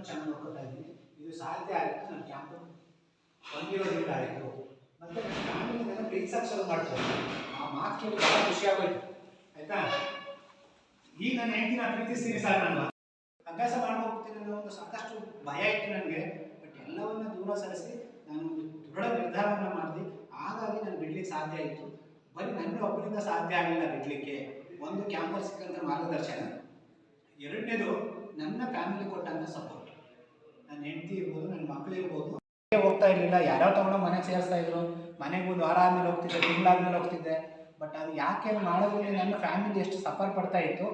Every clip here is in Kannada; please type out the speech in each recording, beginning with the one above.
ಚೆನ್ನಾಗಿ ನೋಡ್ಕೊತಾ ಇದ್ದೀನಿ. ಇದು ಸಾಧ್ಯ ಆಯಿತು ನನ್ನ ಕ್ಯಾಂಪ್ ಬಂದಿರೋದ್ರಿಂದ ಆಯಿತು. ಮತ್ತು ನನ್ನ ಫ್ಯಾಮಿಲಿ ನನ್ನ ಪ್ರೀತಿಸಕ್ಕೆ ಶುರು ಮಾಡ್ತಾರೆ. ಆ ಮಾತು ಕೇಳಿ ಭಾಳ ಖುಷಿ ಆಗೋಯ್ತು. ಆಯಿತಾ, ಈಗ ನಾನು ಹೆಂಡತಿನ ಪ್ರೀತಿಸ್ತೀನಿ ಸರ್. ನಾನು ಅಭ್ಯಾಸ ಮಾಡ್ಕೋಗ್ತೀನಿ ಅನ್ನೋ ಒಂದು ಸಾಕಷ್ಟು ಭಯ ಇತ್ತು ನನಗೆ. ಬಟ್ ಎಲ್ಲವನ್ನ ದೂರ ಸರಿಸಿ ನಾನು ಒಂದು ದೃಢ ನಿರ್ಧಾರವನ್ನು ಮಾಡಿದೆ. ಹಾಗಾಗಿ ನಾನು ಬಿಡ್ಲಿಕ್ಕೆ ಸಾಧ್ಯ ಆಯಿತು. ಬರೀ ನನ್ನ ಒಬ್ಬರಿಂದ ಸಾಧ್ಯ ಆಗಲಿಲ್ಲ ಬಿಡಲಿಕ್ಕೆ. ಒಂದು ಕ್ಯಾಂಪಲ್ಲಿ ಸಿಕ್ಕಂಥ ಮಾರ್ಗದರ್ಶನ, ಎರಡನೇದು ನನ್ನ ಫ್ಯಾಮಿಲಿ ಕೊಟ್ಟಂಥ ಸಪೋರ್ಟ್. ನನ್ನ ಹೆಂಡತಿ ಇರ್ಬೋದು, ನನ್ನ ಮಕ್ಕಳು ಇರ್ಬೋದು, ಹೋಗ್ತಾ ಇರಲಿಲ್ಲ, ಯಾರೋ ತಗೊಂಡು ಮನೆಗೆ ಸೇರಿಸ್ತಾ ಇದ್ರು. ಮನೆಗೆ ಒಂದು ವಾರ ಆದಮೇಲೆ ಹೋಗ್ತಿದ್ದೆ, ತಿಂಗಳಾದ್ಮೇಲೆ ಹೋಗ್ತಿದ್ದೆ. ಬಟ್ ಅದು ಯಾಕೆ ಮಾಡೋದ್ರಲ್ಲಿ ನನ್ನ ಫ್ಯಾಮಿಲಿ ಎಷ್ಟು ಸಫರ್ ಪಡ್ತಾ ಇತ್ತು.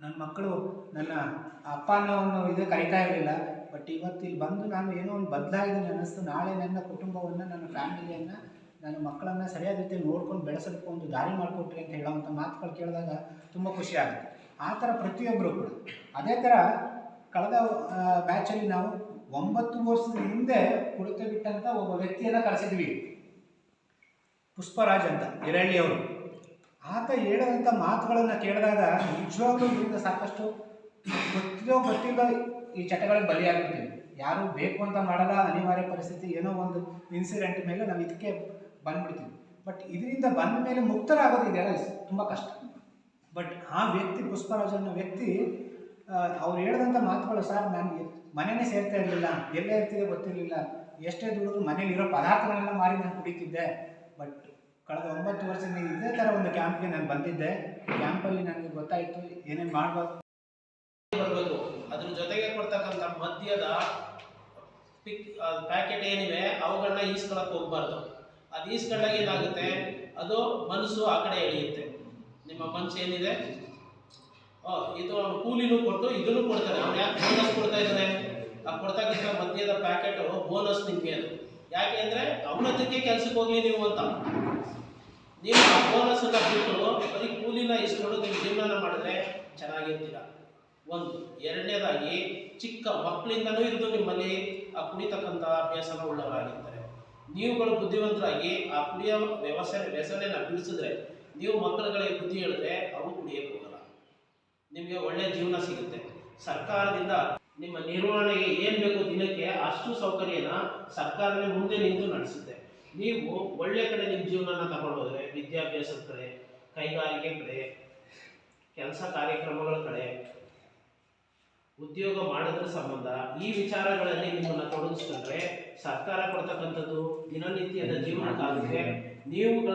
ನನ್ನ ಮಕ್ಕಳು ನನ್ನ ಅಪ್ಪ ಅನ್ನೋ ಒಂದು ಇದು ಕರಿತಾ ಇರಲಿಲ್ಲ. ಬಟ್ ಇವತ್ತು ಇಲ್ಲಿ ಬಂದು ನಾನು ಏನೋ ಒಂದು ಬದಲಾಗಿದ್ದೀನಿ ಅನ್ನಿಸ್ತು. ನಾಳೆ ನನ್ನ ಕುಟುಂಬವನ್ನು, ನನ್ನ ಫ್ಯಾಮಿಲಿಯನ್ನು, ನನ್ನ ಮಕ್ಕಳನ್ನು ಸರಿಯಾದ ರೀತಿಯಲ್ಲಿ ನೋಡ್ಕೊಂಡು ಬೆಳೆಸೋದಕ್ಕೆ ಒಂದು ದಾರಿ ಮಾಡಿಕೊಟ್ರಿ ಅಂತ ಹೇಳೋವಂಥ ಮಾತುಗಳು ಕೇಳಿದಾಗ ತುಂಬ ಖುಷಿ ಆಗುತ್ತೆ. ಆ ಥರ ಪ್ರತಿಯೊಬ್ಬರು ಕೂಡ ಅದೇ ಥರ ಕಳೆದ ಬ್ಯಾಚಲ್ಲಿ ನಾವು 9 ವರ್ಷದ ಹಿಂದೆ ಕುಡಿತ ಬಿಟ್ಟಂಥ ಒಬ್ಬ ವ್ಯಕ್ತಿಯನ್ನು ಕರೆಸಿದ್ವಿ, ಪುಷ್ಪರಾಜ್ ಅಂತ, ಹಿರಳ್ಳಿಯವರು. ಆತ ಹೇಳೋದಂಥ ಮಾತುಗಳನ್ನು ಕೇಳಿದಾಗ ನಿಜವಾಗ್ಲೂ ಇದರಿಂದ ಸಾಕಷ್ಟು ಗೊತ್ತಿಲ್ಲೋ ಈ ಚಟಗಳಿಗೆ ಬಲಿಯಾಗಿರ್ತೀವಿ. ಯಾರು ಬೇಕು ಅಂತ ಮಾಡಲ್ಲ, ಅನಿವಾರ್ಯ ಪರಿಸ್ಥಿತಿ, ಏನೋ ಒಂದು ಇನ್ಸಿಡೆಂಟ್ ಮೇಲೆ ನಾವು ಇದಕ್ಕೆ ಬಂದ್ಬಿಡ್ತೀವಿ. ಬಟ್ ಇದರಿಂದ ಬಂದ ಮೇಲೆ ಮುಕ್ತರಾಗೋದು ಇದೆಲ್ಲ ತುಂಬ ಕಷ್ಟ. ಬಟ್ ಆ ವ್ಯಕ್ತಿ, ಪುಷ್ಪರಾಜ್ ಅನ್ನೋ ವ್ಯಕ್ತಿ, ಅವ್ರು ಹೇಳಿದಂಥ ಮಾತುಗಳು, ಸರ್ ನನಗೆ ಮನೆಯೇ ಸೇರ್ತಾ ಇರಲಿಲ್ಲ, ಎಲ್ಲೇ ಇರ್ತಿದೆ ಗೊತ್ತಿರಲಿಲ್ಲ, ಎಷ್ಟೇ ದುಡಿದ್ರು ಮನೇಲಿರೋ ಪದಾರ್ಥಗಳನ್ನೆಲ್ಲ ಮಾರಿ ನಾನು ಕುಡಿತಿದ್ದೆ. ಬಟ್ ಕಳೆದ 9 ವರ್ಷದಿಂದ ಇದೇ ಥರ ಒಂದು ಕ್ಯಾಂಪ್ಗೆ ನಾನು ಬಂದಿದ್ದೆ. ಕ್ಯಾಂಪಲ್ಲಿ ನನಗೆ ಗೊತ್ತಾಯಿತು ಏನೇನು ಮಾಡ್ಬೋದು ಬರಬೇಕು. ಅದ್ರ ಜೊತೆಗೆ ಕೊಡ್ತಕ್ಕಂಥ ಮದ್ಯದ ಪ್ಯಾಕೆಟ್ ಏನಿವೆ ಅವುಗಳನ್ನ ಈಸ್ಕೊಳಕ್ಕೆ ಹೋಗ್ಬಾರ್ದು. ಅದು ಈಸ್ಕೊಂಡಾಗ ಏನಾಗುತ್ತೆ, ಅದು ಮನಸ್ಸು ಆ ಕಡೆ ಎಳೆಯುತ್ತೆ. ನಿಮ್ಮ ಮನಸ್ಸು ಏನಿದೆ, ಇದು ಕೂಲಿನೂ ಕೊಟ್ಟು ಇದನ್ನು ಕೊಡ್ತಾನೆ. ಅವ್ನು ಯಾಕೆ ಬೋನಸ್ ಕೊಡ್ತಾ ಇದ್ದಾನೆ? ಆ ಕೊಡ್ತಕ್ಕಂಥ ಮದ್ಯದ ಪ್ಯಾಕೆಟ್ ಬೋನಸ್ ನಿಮಗೆ. ಅದು ಯಾಕೆ ಅಂದರೆ ಅವನತ್ತಕ್ಕೆ ಕೆಲ್ಸಕ್ಕೆ ಹೋಗ್ಲಿ ನೀವು ಅಂತ. ನೀವು ಆ ಬೋನಸ್ಸನ್ನು ಬಿಟ್ಟು ಬರೀ ಕೂಲಿನ ಇಸ್ಕೊಂಡು ನೀವು ಜೀವನ ಮಾಡಿದ್ರೆ ಚೆನ್ನಾಗಿರ್ತೀರ. ಒಂದು. ಎರಡನೇದಾಗಿ, ಚಿಕ್ಕ ಮಕ್ಕಳಿಂದನೂ ಇರೋದು ನಿಮ್ಮಲ್ಲಿ ಆ ಕುಡಿತಕ್ಕಂಥ ಅಭ್ಯಾಸನ ಉಳ್ಳವರಾಗಿರ್ತಾರೆ. ನೀವುಗಳು ಬುದ್ಧಿವಂತರಾಗಿ ಆ ಕುಡಿಯೋ ವ್ಯಸನೆನ ಬಿಡಿಸಿದ್ರೆ, ನೀವು ಮಕ್ಕಳುಗಳಿಗೆ ಬುದ್ಧಿ ಹೇಳಿದ್ರೆ ಅವು ಕುಡಿಯೋಕ್ಕೆ ಹೋಗಲ್ಲ. ನಿಮಗೆ ಒಳ್ಳೆಯ ಜೀವನ ಸಿಗುತ್ತೆ. ಸರ್ಕಾರದಿಂದ ನಿಮ್ಮ ನಿರ್ವಹಣೆಗೆ ಏನು ಬೇಕು ದಿನಕ್ಕೆ ಅಷ್ಟು ಸೌಕರ್ಯನ ಸರ್ಕಾರವೇ ಮುಂದೆ ನಿಂತು ನಡೆಸುತ್ತೆ. ನೀವು ಒಳ್ಳೆ ಕಡೆ ನಿಮ್ಮ ಜೀವನನ ತಗೊಂಡೋದ್ರೆ, ವಿದ್ಯಾಭ್ಯಾಸದ ಕಡೆ, ಕೈಗಾರಿಕೆ ಕಡೆ, ಕೆಲಸ ಕಾರ್ಯಕ್ರಮಗಳ ಕಡೆ, ಉದ್ಯೋಗ ಮಾಡೋದ್ರ ಸಂಬಂಧ ಈ ವಿಚಾರಗಳಲ್ಲಿ ನಿಮ್ಮನ್ನು ತೊಡಗಿಸ್ಕೊಂಡ್ರೆ ಸರ್ಕಾರ ಕೊಡ್ತಕ್ಕಂಥದ್ದು ದಿನನಿತ್ಯದ ಜೀವನಕ್ಕಾಗುತ್ತೆ. ನೀವು